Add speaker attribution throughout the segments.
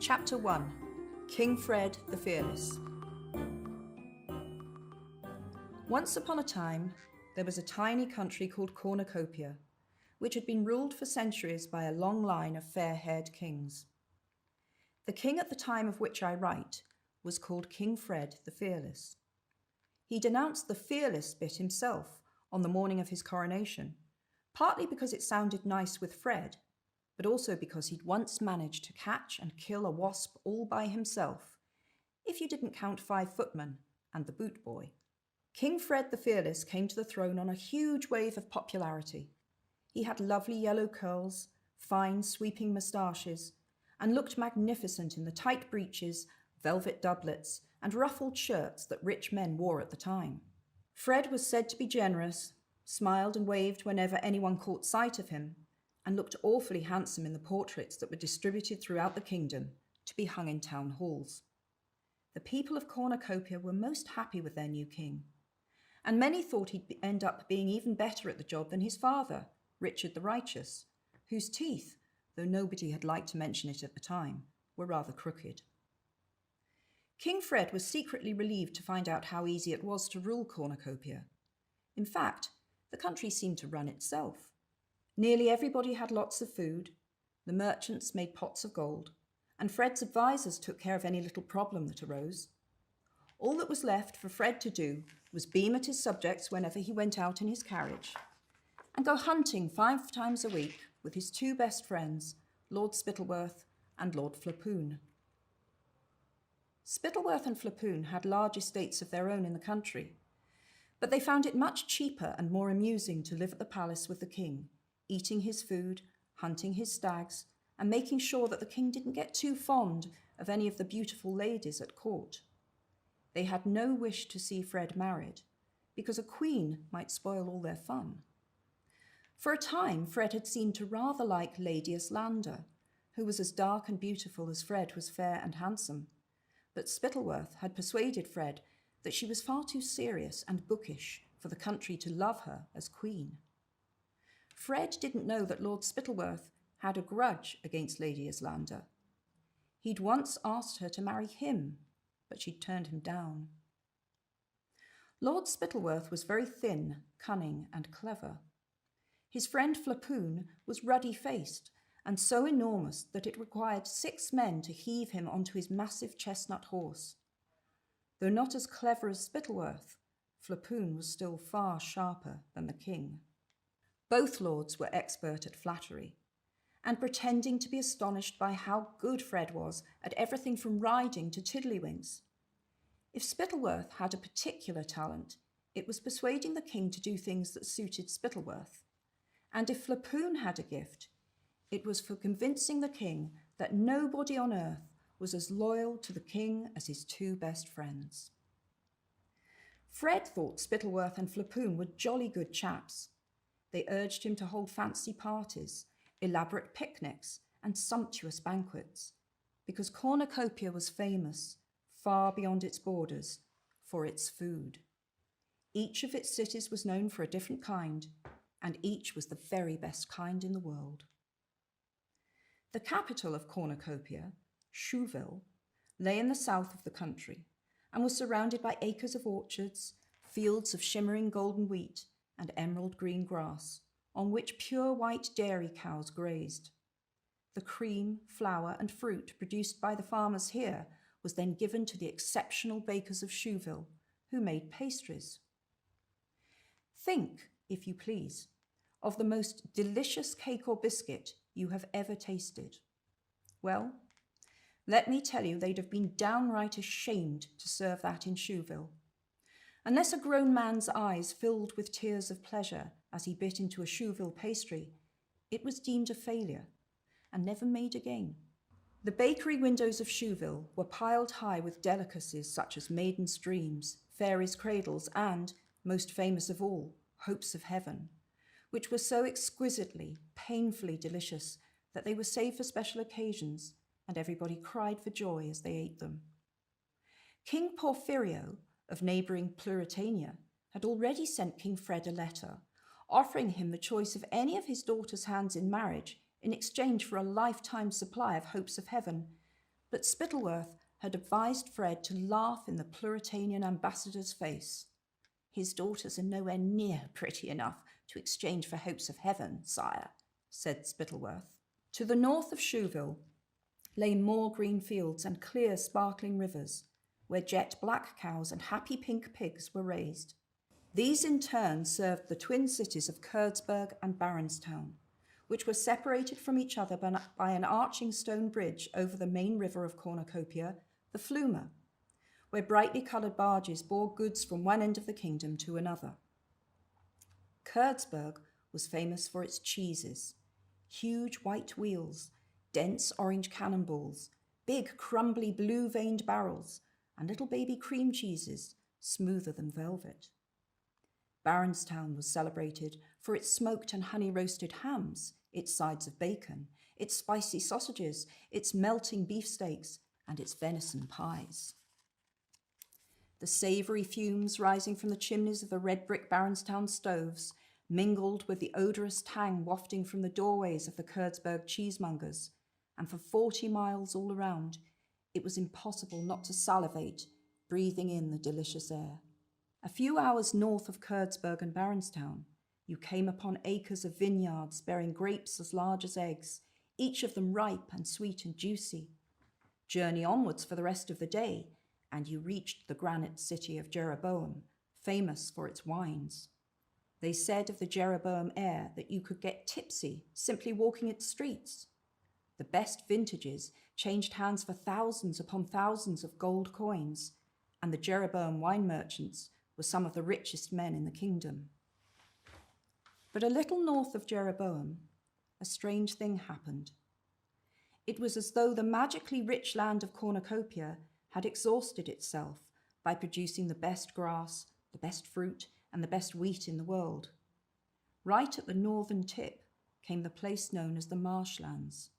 Speaker 1: Chapter 1 King Fred the Fearless. Once upon a time, there was a tiny country called Cornucopia, which had been ruled for centuries by a long line of fair-haired kings. The king at the time of which I write was called King Fred the Fearless. He denounced the fearless bit himself on the morning of his coronation, partly because it sounded nice with Fred, but also because he'd once managed to catch and kill a wasp all by himself, if you didn't count 5 footmen and the boot boy. King Fred the Fearless came to the throne on a huge wave of popularity. He had lovely yellow curls, fine sweeping moustaches, and looked magnificent in the tight breeches, velvet doublets, and ruffled shirts that rich men wore at the time. Fred was said to be generous, smiled and waved whenever anyone caught sight of him, and looked awfully handsome in the portraits that were distributed throughout the kingdom to be hung in town halls. The people of Cornucopia were most happy with their new king, and many thought he'd end up being even better at the job than his father, Richard the Righteous, whose teeth, though nobody had liked to mention it at the time, were rather crooked. King Fred was secretly relieved to find out how easy it was to rule Cornucopia. In fact, the country seemed to run itself. Nearly everybody had lots of food, the merchants made pots of gold, and Fred's advisors took care of any little problem that arose. All that was left for Fred to do was beam at his subjects whenever he went out in his carriage, and go hunting 5 times a week with his 2 best friends, Lord Spittleworth and Lord Flapoon. Spittleworth and Flapoon had large estates of their own in the country, but they found it much cheaper and more amusing to live at the palace with the king, eating his food, hunting his stags, and making sure that the king didn't get too fond of any of the beautiful ladies at court. They had no wish to see Fred married, because a queen might spoil all their fun. For a time, Fred had seemed to rather like Lady Islander, who was as dark and beautiful as Fred was fair and handsome, but Spittleworth had persuaded Fred that she was far too serious and bookish for the country to love her as queen. Fred didn't know that Lord Spittleworth had a grudge against Lady Islander. He'd once asked her to marry him, but she'd turned him down. Lord Spittleworth was very thin, cunning, and clever. His friend Flapoon was ruddy-faced and so enormous that it required 6 men to heave him onto his massive chestnut horse. Though not as clever as Spittleworth, Flapoon was still far sharper than the king. Both lords were expert at flattery, and pretending to be astonished by how good Fred was at everything from riding to tiddlywinks. If Spittleworth had a particular talent, it was persuading the king to do things that suited Spittleworth. And if Flapoon had a gift, it was for convincing the king that nobody on earth was as loyal to the king as his 2 best friends. Fred thought Spittleworth and Flapoon were jolly good chaps. They urged him to hold fancy parties, elaborate picnics, and sumptuous banquets, because Cornucopia was famous, far beyond its borders, for its food. Each of its cities was known for a different kind, and each was the very best kind in the world. The capital of Cornucopia, Chouville, lay in the south of the country and was surrounded by acres of orchards, fields of shimmering golden wheat, and emerald green grass, on which pure white dairy cows grazed. The cream, flour, and fruit produced by the farmers here was then given to the exceptional bakers of Chouville, who made pastries. Think, if you please, of the most delicious cake or biscuit you have ever tasted. Well, let me tell you, they'd have been downright ashamed to serve that in Chouville. Unless a grown man's eyes filled with tears of pleasure as he bit into a Chouville pastry, it was deemed a failure and never made again. The bakery windows of Chouville were piled high with delicacies such as maiden's dreams, fairies' cradles, and, most famous of all, hopes of heaven, which were so exquisitely, painfully delicious that they were saved for special occasions, and everybody cried for joy as they ate them. King Porphyrio of neighbouring Pluritania had already sent King Fred a letter, offering him the choice of any of his daughter's hands in marriage in exchange for a lifetime supply of hopes of heaven, But Spittleworth had advised Fred to laugh in the Puritanian ambassador's face. "His daughters are nowhere near pretty enough to exchange for hopes of heaven, sire," said Spittleworth. To the north of Shoeville lay more green fields and clear sparkling rivers, where jet black cows and happy pink pigs were raised. These in turn served the twin cities of Kurdsburg and Baronstown, which were separated from each other by an arching stone bridge over the main river of Cornucopia, the Flumer, where brightly coloured barges bore goods from one end of the kingdom to another. Kurdsburg was famous for its cheeses: huge white wheels, dense orange cannonballs, big crumbly blue-veined barrels, and little baby cream cheeses, smoother than velvet. Baronstown was celebrated for its smoked and honey-roasted hams, its sides of bacon, its spicy sausages, its melting beefsteaks, and its venison pies. The savoury fumes rising from the chimneys of the red brick Baronstown stoves mingled with the odorous tang wafting from the doorways of the Kurdsburg cheesemongers, and for 40 miles all around, it was impossible not to salivate, breathing in the delicious air. A few hours north of Kurdsburg and Baronstown, you came upon acres of vineyards bearing grapes as large as eggs, each of them ripe and sweet and juicy. Journey onwards for the rest of the day, and you reached the granite city of Jeroboam, famous for its wines. They said of the Jeroboam air that you could get tipsy simply walking its streets. The best vintages changed hands for thousands upon thousands of gold coins, and the Jeroboam wine merchants were some of the richest men in the kingdom. But a little north of Jeroboam, a strange thing happened. It was as though the magically rich land of Cornucopia had exhausted itself by producing the best grass, the best fruit, and the best wheat in the world. Right at the northern tip came the place known as the marshlands,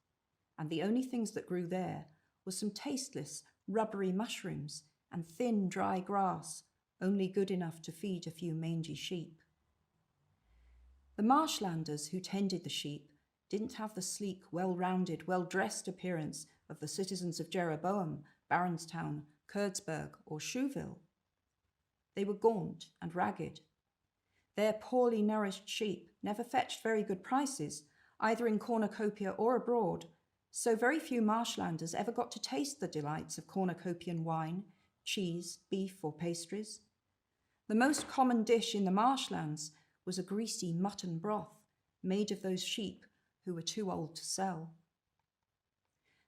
Speaker 1: and the only things that grew there were some tasteless, rubbery mushrooms and thin, dry grass, only good enough to feed a few mangy sheep. The marshlanders who tended the sheep didn't have the sleek, well-rounded, well-dressed appearance of the citizens of Jeroboam, Baronstown, Kurdsburg, or Shoeville. They were gaunt and ragged. Their poorly nourished sheep never fetched very good prices, either in Cornucopia or abroad, so very few marshlanders ever got to taste the delights of Cornucopian wine, cheese, beef, or pastries. The most common dish in the marshlands was a greasy mutton broth made of those sheep who were too old to sell.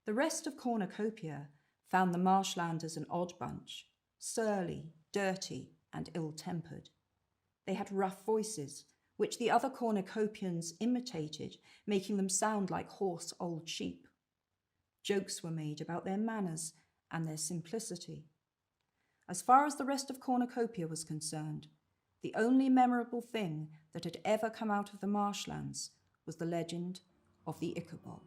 Speaker 1: The rest of Cornucopia found the marshlanders an odd bunch, surly, dirty, and ill-tempered. They had rough voices, which the other Cornucopians imitated, making them sound like hoarse old sheep. Jokes were made about their manners and their simplicity. As far as the rest of Cornucopia was concerned, the only memorable thing that had ever come out of the marshlands was the legend of the Ickabog.